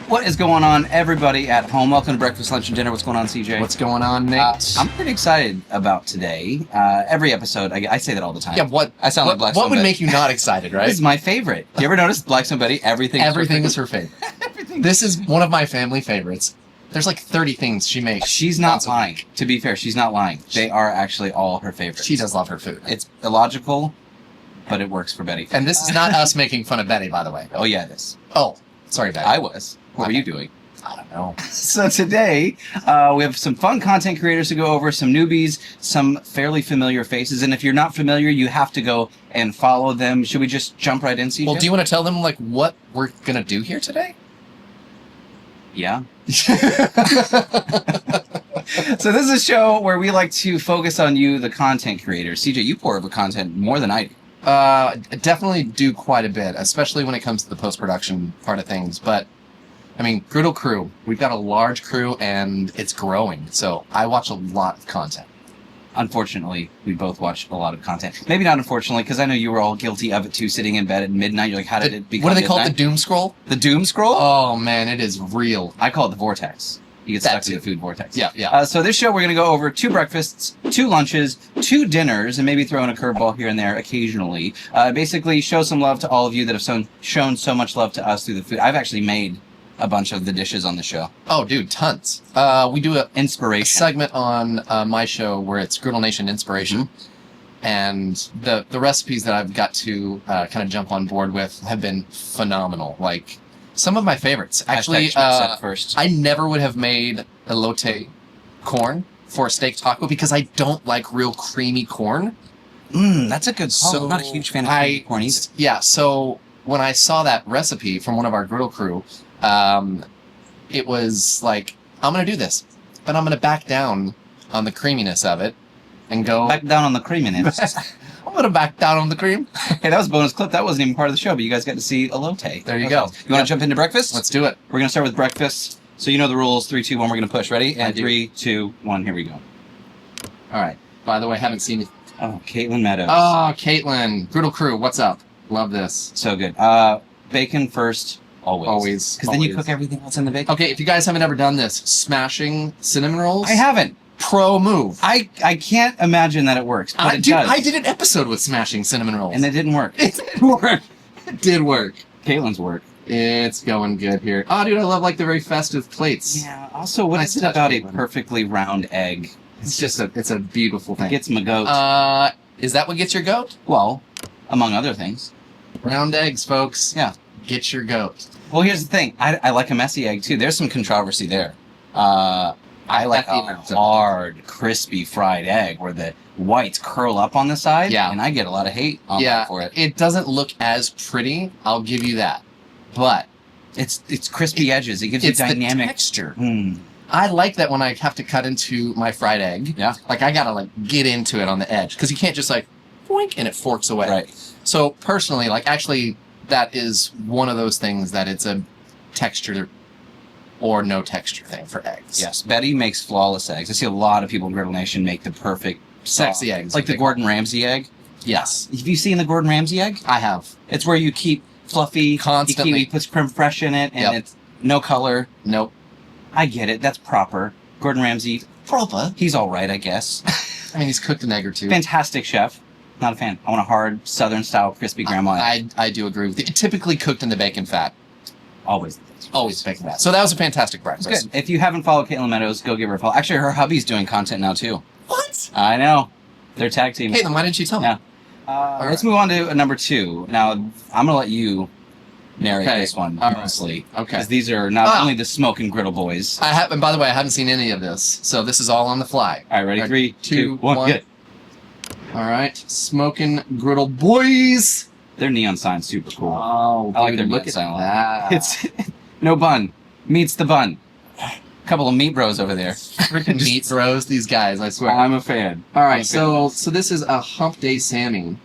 What is going on, everybody at home? Welcome to Breakfast, Lunch, and Dinner. What's going on, CJ? What's going on, Nate? I'm pretty excited about today. Every episode, I say that all the time. Yeah, what? I sound like Blackstone What would Betty. make you not excited, right? This is my favorite. You ever notice Blackstone Betty? Everything is her favorite. Everything. This is one of my family favorites. There's like 30 things she makes. She's not lying. To be fair, she's not lying. They are actually all her favorites. She does love her food. It's illogical, but it works for Betty. And this is not us making fun of Betty, by the way. Oh, yeah, it is. Oh, sorry, Betty. I was. What were you doing? I don't know. So today, we have some fun content creators to go over, some newbies, some fairly familiar faces. And if you're not familiar, you have to go and follow them. Should we just jump right in, CJ? Well, do you want to tell them like what we're going to do here today? Yeah. So this is a show where we like to focus on you, the content creator. CJ, you pour over content more than I do. Definitely do quite a bit, especially when it comes to the post-production part of things. But I mean, Griddle crew, we've got a large crew and it's growing. So I watch a lot of content. Unfortunately, we both watch a lot of content. Maybe not unfortunately, because I know you were all guilty of it too, sitting in bed at midnight. You're like, how did it become What do they call it? midnight? The doom scroll? The doom scroll? Oh man, it is real. I call it the vortex. You get stuck in the food vortex. Yeah. So this show, we're going to go over 2 breakfasts, 2 lunches, 2 dinners, and maybe throw in a curveball here and there occasionally. Basically, show some love to all of you that have shown so much love to us through the food. I've actually made a bunch of the dishes on the show. Oh, dude, tons. We do a segment on my show where it's Griddle Nation Inspiration. And the recipes that I've got to kind of jump on board with have been phenomenal. Like, some of my favorites. Actually, first. I never would have made elote corn for a steak taco because I don't like real creamy corn. That's a good call. So I'm not a huge fan of creamy corn either. Yeah, so when I saw that recipe from one of our Griddle crew, it was like, I'm going to do this, but I'm going to back down on the creaminess of it and go... Back down on the creaminess. I'm going to back down on the cream. Hey, that was a bonus clip. That wasn't even part of the show, but you guys got to see elote. There you go. You want to jump into breakfast? Let's do it. We're going to start with breakfast. So you know the rules. 3, 2, 1, we're going to push. Ready? And 3, 2, 1, here we go. All right. By the way, haven't seen it. Oh, Caitlin Meadows. Oh, Caitlin. Griddle crew, what's up? Love this. So good. Bacon first. Always. Because then you cook everything else in the bacon. Okay, if you guys haven't ever done this, smashing cinnamon rolls. I haven't. Pro move. I can't imagine that it works, but it does. I did an episode with smashing cinnamon rolls. And it didn't work. It did work. It did work. Caitlin's work. It's going good here. Oh, dude, I love like the very festive plates. Yeah. Also, what is it about a perfectly round egg? It's a beautiful thing. It gets my goat. Is that what gets your goat? Well, among other things. Round eggs, folks. Yeah. Get your goat. Well, here's the thing. I like a messy egg, too. There's some controversy there. I like a hard, crispy fried egg where the whites curl up on the side. Yeah. And I get a lot of hate for it. It doesn't look as pretty. I'll give you that. But it's crispy edges. It gives you dynamic the texture. Mm. I like that when I have to cut into my fried egg. Yeah. Like, I gotta, like, get into it on the edge. Because you can't just, like, boink, and it forks away. Right. So, personally, like, actually, that is one of those things that it's a texture or no texture thing for eggs. Yes. Betty makes flawless eggs. I see a lot of people in Griddle Nation make the perfect sexy eggs. Like the Gordon Ramsay egg. Yes. Have you seen the Gordon Ramsay egg? I have. It's where you keep fluffy. Constantly. He puts creme fraiche in it, and it's no color. Nope. I get it. That's proper. Gordon Ramsay. Proper? He's all right, I guess. I mean, he's cooked an egg or two. Fantastic chef. Not a fan. I want a hard, southern-style, crispy grandma egg. I do agree with you. Typically cooked in the bacon fat. Always. Always bacon fat. So that was a fantastic breakfast. It's good. If you haven't followed Caitlin Meadows, go give her a follow. Actually, her hubby's doing content now, too. What? I know. They're tag team. Hey, then why didn't you tell me? Yeah. Let's move on to number 2. Now, I'm going to let you narrate this one, honestly. Okay. Because these are not only the Smoke and Griddle boys. And by the way, I haven't seen any of this, so this is all on the fly. All right, ready? 3, 2, 1, get it. All right, Smoking Griddle boys. Their neon sign's super cool. Oh, I like their look neon at sign. that. It's no bun. Meets the bun. Couple of meat bros over there. Freaking meat bros, these guys, I swear. I'm a fan. All right, so this is a Hump Day Sammy.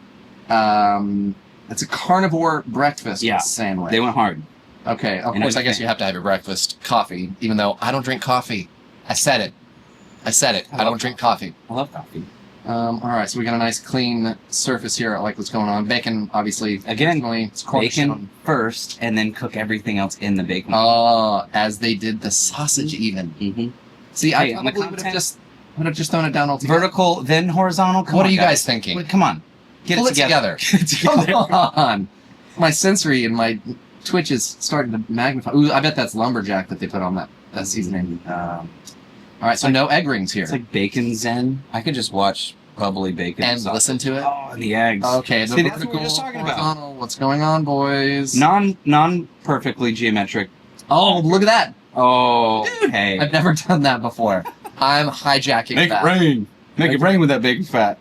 It's a carnivore breakfast sandwich. They went hard. Okay, of course, I guess you have to have your breakfast coffee, even though I don't drink coffee. I said it. I don't drink coffee. I love coffee. All right, so we got a nice clean surface here. I like what's going on. Bacon, obviously. Again, it's cornerstone. bacon first, and then cook everything else in the bacon. Oh, as they did the sausage even. Mm-hmm. See, Hey, I on the probably would have content- just thrown it down altogether. Vertical, then horizontal. Come What on, are you guys thinking? Wait, come on. Get Pull it together. Get it together. Come on. My sensory and my Twitch is starting to magnify. Ooh, I bet that's lumberjack that they put on that seasoning. All right, so no egg rings here. It's like bacon zen. I could just watch bubbly bacon And listen to it. Oh, the eggs. Okay, See, that's what we were just talking about. horizontal. What's going on, boys? Non perfectly geometric. Oh, look at that. Oh, hey. I've never done that before. I'm hijacking Make that. it rain. Make it rain with that bacon fat.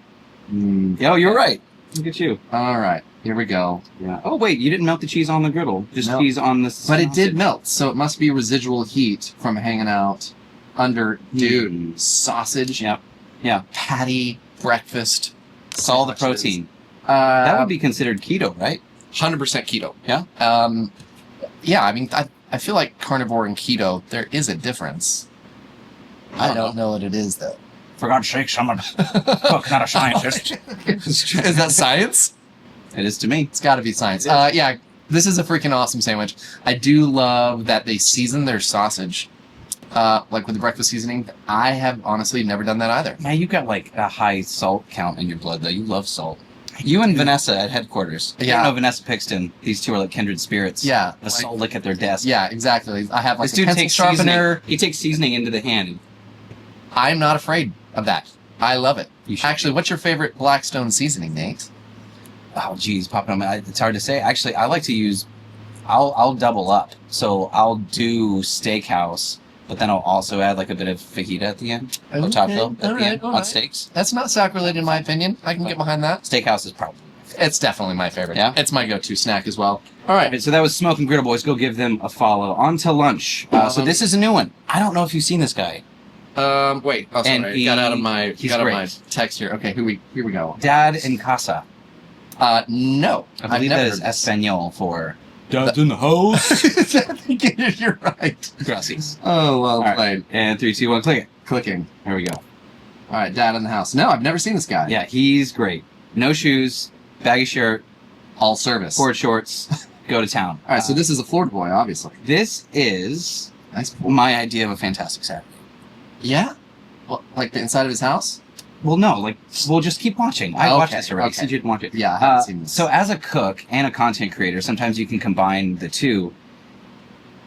Yo, you're right. Look at you. All right, here we go. Yeah. Oh wait, you didn't melt the cheese on the griddle. Just No. cheese on the. But it did sausage. melt, so it must be residual heat from hanging out under, dude, Mm. sausage, Yep. Yeah. patty, breakfast. It's all the sandwiches. protein. That That would be considered keto, right? 100% keto. Yeah. Yeah, I mean, I feel like carnivore and keto, there is a difference. I don't know what it is, though. For God's sake, someone cook, not a scientist. Is that science? It is to me. It's got to be science. Yeah, this is a freaking awesome sandwich. I do love that they season their sausage, like with the breakfast seasoning. I have honestly never done that either. Man, you got like a high salt count in your blood, though. You love salt. You and Vanessa at headquarters. Yeah. I know Vanessa Pixton. These two are like kindred spirits. Yeah, The salt lick at their desk. Yeah, exactly. I have like This a dude pencil takes sharpener. seasoning. He takes seasoning into the hand. I'm not afraid of that. I love it. You should. Actually, what's your favorite Blackstone seasoning, Nate? Oh, geez, popping on my. It's hard to say. Actually, I like to use. I'll double up. So I'll do steakhouse, but then I'll also add like a bit of fajita at the end, or taco at the end on steaks. That's not sacrilege in my opinion. I can get behind that. Steakhouse is probably. It's definitely my favorite. Yeah? It's my go-to snack as well. All right. So that was Smoke and Griddle Boys. Go give them a follow. On to lunch. So this is a new one. I don't know if you've seen this guy. Wait. Oh, sorry. And I got out of my he's got out of great. my text here. Okay, here we go. Dad in Casa. No. I believe I've that never is heard this. Espanol for Dad's in the house. I think you're right. Gracias. Oh, well All right. played. And 3, 2, 1, click it. Clicking. There we go. All right, Dad in the house. No, I've never seen this guy. Yeah, he's great. No shoes, baggy shirt, All service. cord shorts, go to town. All right, so this is a Florida boy, obviously. This is Nice. my idea of a fantastic Saturday. Yeah? Well, like the inside of his house? Well, no, like, we'll just keep watching. I watched this already. okay. So you didn't watch it. Yeah, I haven't seen this. So as a cook and a content creator, sometimes you can combine the two.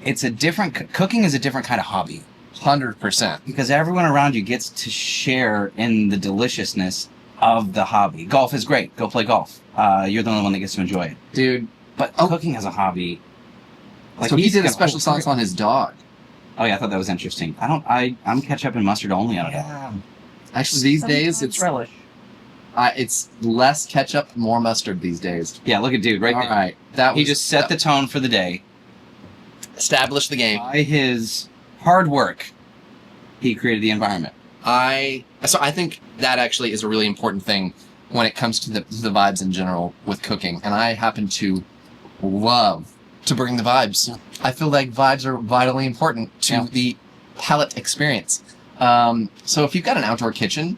It's a different, cooking is a different kind of hobby 100%. because everyone around you gets to share in the deliciousness of the hobby. Golf is great. Go play golf. You're the only one that gets to enjoy it. Dude. But Oh. cooking as a hobby, like So he he's did a got special whole sauce on his dog. Oh yeah, I thought that was interesting. I'm ketchup and mustard only on it. Actually, these days, it's relish. it's less ketchup, more mustard these days. Yeah, look at dude right All there. right. That was, He just set the tone for the day. established the game. By his hard work, he created the environment. So I think that actually is a really important thing when it comes to the vibes in general with cooking. And I happen to love to bring the vibes. I feel like vibes are vitally important to Yeah. the palate experience. So if you've got an outdoor kitchen,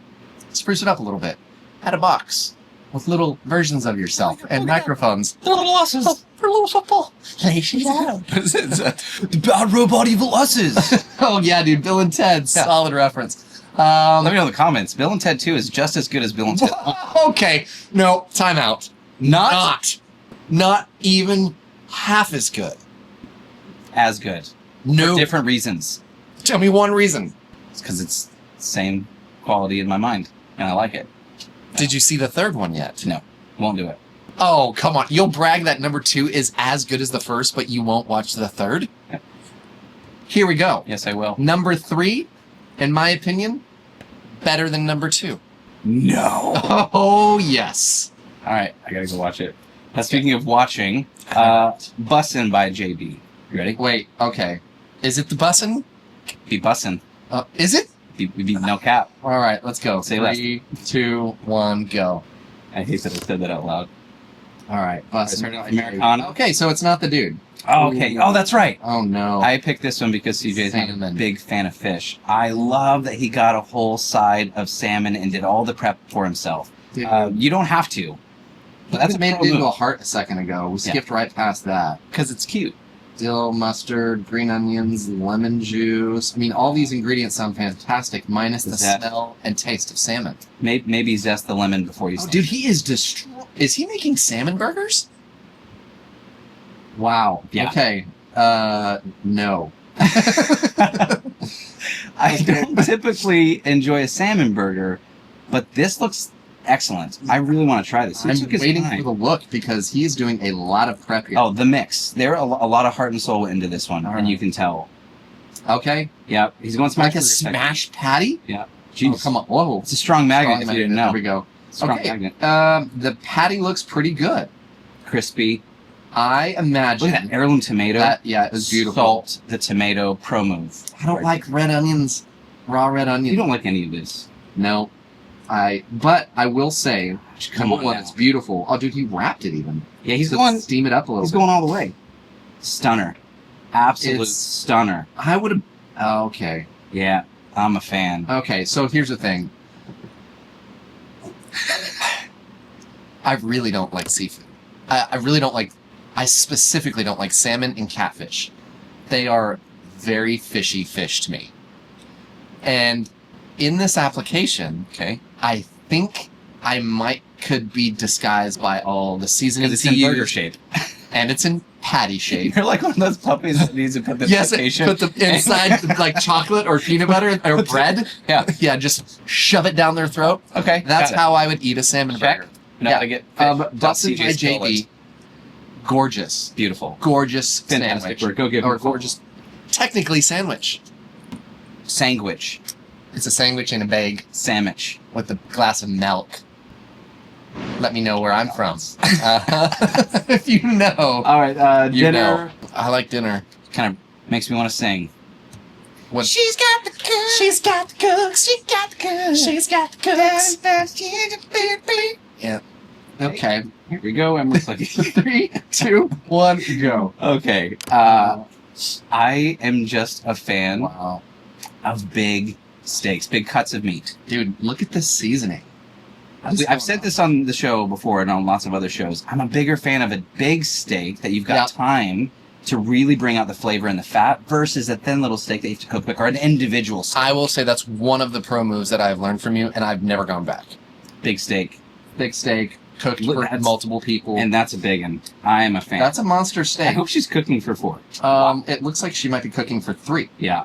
spruce it up a little bit. Add a box with little versions of yourself and microphones. The little usses. For a little football. The bad robot evil usses. Oh yeah, dude. Bill and Ted. Yeah. Solid reference. Let me know in the comments. Bill and Ted 2 is just as good as Bill and Ted 1. Okay. No, time out. Not even half as good. As good. No. For different reasons. Tell me one reason. It's because it's the same quality in my mind, and I like it. Did you see the third one yet? No, won't do it. Oh, come on. You'll brag that number 2 is as good as the first, but you won't watch the third? Yeah. Here we go. Yes, I will. Number 3, in my opinion, better than number 2. No. Oh, yes. All right, I gotta go watch it. Speaking of watching, Bussin' by JB. You ready? Wait, okay. Is it the bussin'? Be bussin'. Is it? Be no cap. All right, let's go. Say less. 3, 2, 1, go. I hate that I said that out loud. All right. Bus Americano. Okay, so it's not the dude. Oh, okay. Oh, that's right. Oh, no. I picked this one because CJ's not a Salmon. big fan of fish. I love that he got a whole side of salmon and did all the prep for himself. Dude. You don't have to. That's made it into a heart a second ago. We skipped right past that. Because it's cute. Dill, mustard, green onions, lemon juice. I mean, all these ingredients sound fantastic, minus the smell and taste of salmon. Maybe zest the lemon before you. Oh, dude, he is Is he making salmon burgers? Wow. Yeah. Okay. No. I don't typically enjoy a salmon burger, but this looks excellent. I really want to try this. I'm waiting for the look because he's doing a lot of prep here. Oh, the mix. There are a lot of heart and soul into this one, and you can tell. Okay. Yeah, he's going smash. Like a smashed patty? Yeah. Jeez. Oh, come on. Whoa. It's a strong magnet, if you didn't know. There we go. Strong okay. magnet. The patty looks pretty good. Crispy. I imagine. Look at that heirloom tomato. Yeah, it was beautiful. Salt the tomato pro move. I don't like red onions. Raw red onions. You don't like any of this. No. But I will say, Come on, it's beautiful. Oh, dude, he wrapped it even. Yeah, he's to going. Steam it up a little. He's bit. going all the way. Stunner. Absolute It's- stunner. I would have. Okay. Yeah, I'm a fan. Okay. So here's the thing. I really don't like seafood. I really don't like. I specifically don't like salmon and catfish. They are very fishy fish to me. And in this application, Okay. I think I could be disguised by all the seasoning Because it's in burger used, shape. and it's in patty shape. You're like one of those puppies that needs to put the Yes, vacation. put the inside like chocolate or peanut butter or bread. Yeah. Yeah, just shove it down their throat. Okay. That's got it. how I would eat a salmon Check. burger. Know how to get Busted by CJ's JB. Gorgeous. Beautiful. Gorgeous Fantastic sandwich. work. Go give Or him a full gorgeous. Technically sandwich. sandwich. It's a sandwich in a bag Sandwich. with a glass of milk. Let me know where I'm from. If you know. All right. You Dinner know. I like dinner. kind of makes me want to sing. What? She's got the cooks. She's got the cooks. She's got the cooks. She's got the cooks. Yeah. Okay. Here we go. And we're like, 3, 2, 1, go. okay. I am just a fan Wow. of big steaks, big cuts of meat. Dude, look at the seasoning. I've said this on the show before and on lots of other shows. I'm a bigger fan of a big steak that you've got Yeah. time to really bring out the flavor and the fat versus a thin little steak that you have to cook quick or an individual steak. I will say that's one of the pro moves that I've learned from you, and I've never gone back. Big steak. Big steak, cooked Look, for that's- multiple people. And that's a big one. I am a fan. That's a monster I steak. hope she's cooking for 4. It looks like she might be cooking for 3. Yeah.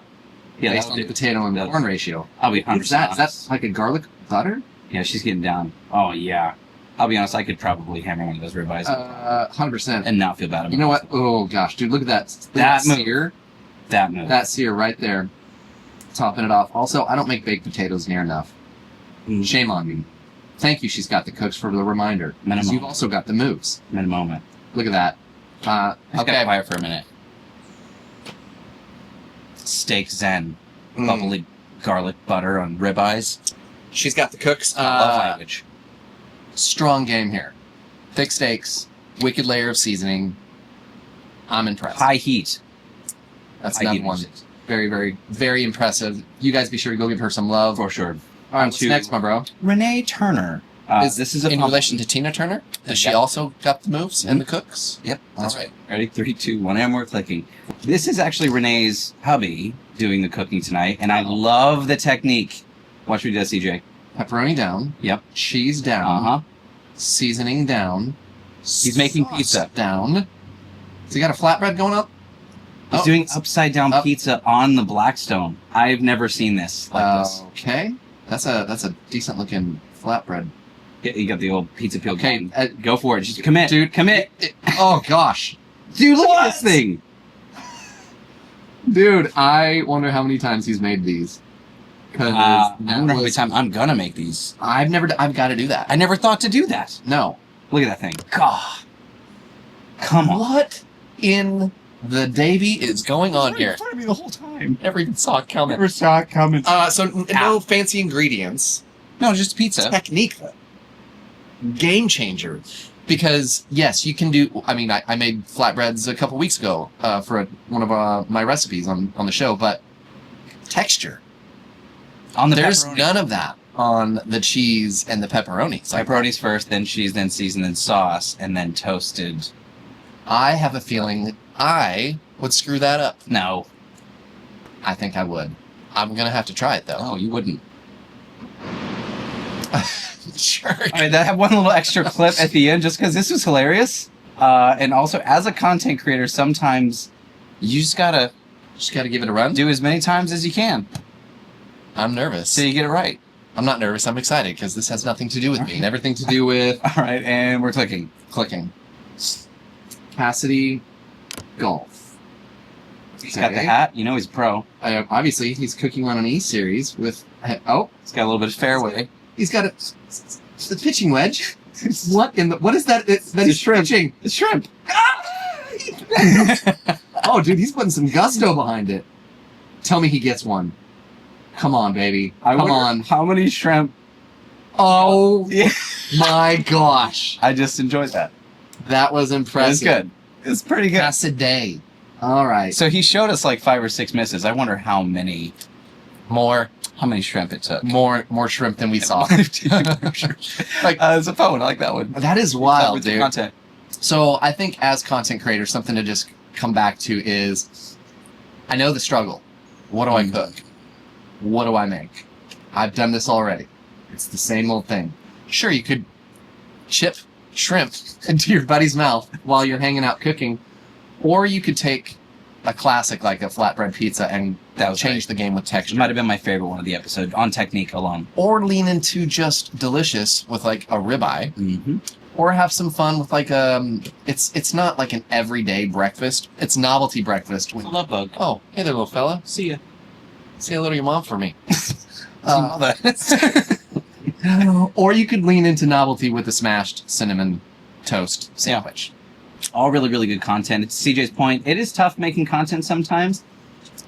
Yeah, Based on the potato and That'll corn ratio. I'll be 100% What's that? Is that honest. like a garlic butter? Yeah, she's getting down. Oh, yeah. I'll be honest, I could probably hammer one of those ribeyes 100%. and not feel bad about You know what? myself. Oh gosh, dude, look at that. That move. sear. That move. That sear right there. Topping it off. Also, I don't make baked potatoes near enough. Mm. Shame on me. Thank you, she's got the cooks for the reminder. Because Minimum. you've also got the moves. In a moment. Look at that. Just got Okay. quiet for a minute. Steak zen. Mm. Bubbly garlic butter on ribeyes. She's got the cooks. Love language. Strong game here. Thick steaks, wicked layer of seasoning. I'm impressed. High heat. That's high another heat one. steaks. Very, very, very impressive. You guys be sure to go give her some love. For sure. All right, what's to- next, my bro? Renee Turner. This is a in pump- relation to Tina Turner? Has she Yep. also got the moves and the cooks? Yep, that's All right. Ready? 3, 2, 1, and we're clicking. This is actually Renee's hubby doing the cooking tonight, and I love the technique. Watch me do that, CJ. Pepperoni down. Yep. Cheese down. Uh-huh. Seasoning down. He's making sauce pizza. down. So you got a flatbread going up? He's Oh, doing upside down up. pizza on the Blackstone. I've never seen this like this. Okay. That's a decent looking flatbread. Yeah, you got the old pizza peel. Okay, going. Go for it. Just commit. dude, Commit. Oh gosh. Dude, look at this thing. Dude, I wonder how many times he's made these. Because I wonder how many times I'm gonna make these. I've got to do that. I never thought to do that. No. Look at that thing. God. Come on. What in the Davy is going on here? In front of me the whole time. Never even saw it coming. Never saw it coming. No fancy ingredients. No, just pizza. Technique, though. Game changer. Because yes, you can do. I mean, I made flatbreads a couple weeks ago for one of my recipes on the show, but texture. On the There's pepperoni. none of that on the cheese and the pepperoni. So Pepperoni's first, then cheese, then seasoned, then sauce, and then toasted. I have a feeling I would screw that up. No. I think I would. I'm gonna have to try it though. No, you wouldn't. Sure. All right, that have one little extra clip at the end just because this was hilarious. And also, as a content creator, sometimes you just gotta give it a run. do as many times as you can I'm nervous. so you get it right. I'm not nervous. I'm excited because this has nothing to do with me and everything to do with All right, and we're clicking. clicking. Cassidy Golf. He's got the hat. You know he's a pro. Obviously, he's cooking on an E series with. Oh, He's got a little bit of fairway. he's got the pitching wedge. What in the? What is that? That a he's shrimp. pitching. The shrimp. Oh, dude, he's putting some gusto behind it. Tell me he gets one. Come on, baby. I Come wonder on. How many shrimp? Oh Yeah. my gosh, I just enjoyed that. that was It impressive. was good. It's pretty good. Cassidy. All right. So he showed us like 5 or 6 misses. I wonder how many shrimp it took. More shrimp than we saw. Like it's a phone. I like that one. That is wild, With the dude. content. So I think as content creators, something to just come back to is, I know the struggle. What do I cook? What do I make? I've done this already. It's the same old thing. Sure, you could chip shrimp into your buddy's mouth while you're hanging out cooking, or you could take a classic like a flatbread pizza and That was change great. the game with texture. It might have been my favorite one of the episode on technique alone. Or lean into just delicious with like a ribeye. Mm-hmm. Or have some fun with like it's not like an everyday breakfast. It's novelty breakfast. With, Love bug. oh, hey there, little fella. See ya. Say hello to your mom for me. Mother. Or you could lean into novelty with a smashed cinnamon toast sandwich. All really, really good content. It's CJ's point. It is tough making content sometimes.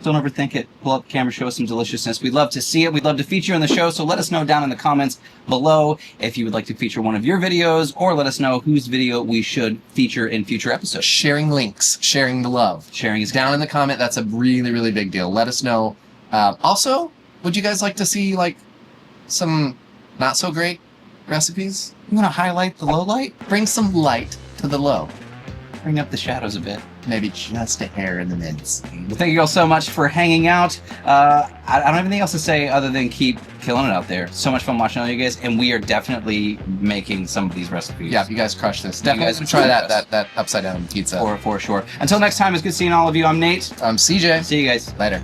Don't overthink it. Pull up the camera, show us some deliciousness. We'd love to see it. We'd love to feature you on the show. So let us know down in the comments below if you would like to feature one of your videos, or let us know whose video we should feature in future episodes. Sharing links, sharing the love. Sharing is Down in the comment, that's a really, really big deal. Let us know. Also, would you guys like to see like some not so great recipes? You want to highlight the low light? Bring some light to the low. Bring up the shadows a bit. Maybe just a hair in the mids. Well, thank you all so much for hanging out. I don't have anything else to say other than keep killing it out there. So much fun watching all you guys, and we are definitely making some of these recipes. Yeah, if you guys crush this, You definitely guys try crush that upside down pizza. For sure. Until next time, it's good seeing all of you. I'm Nate. I'm CJ. See you guys. Later.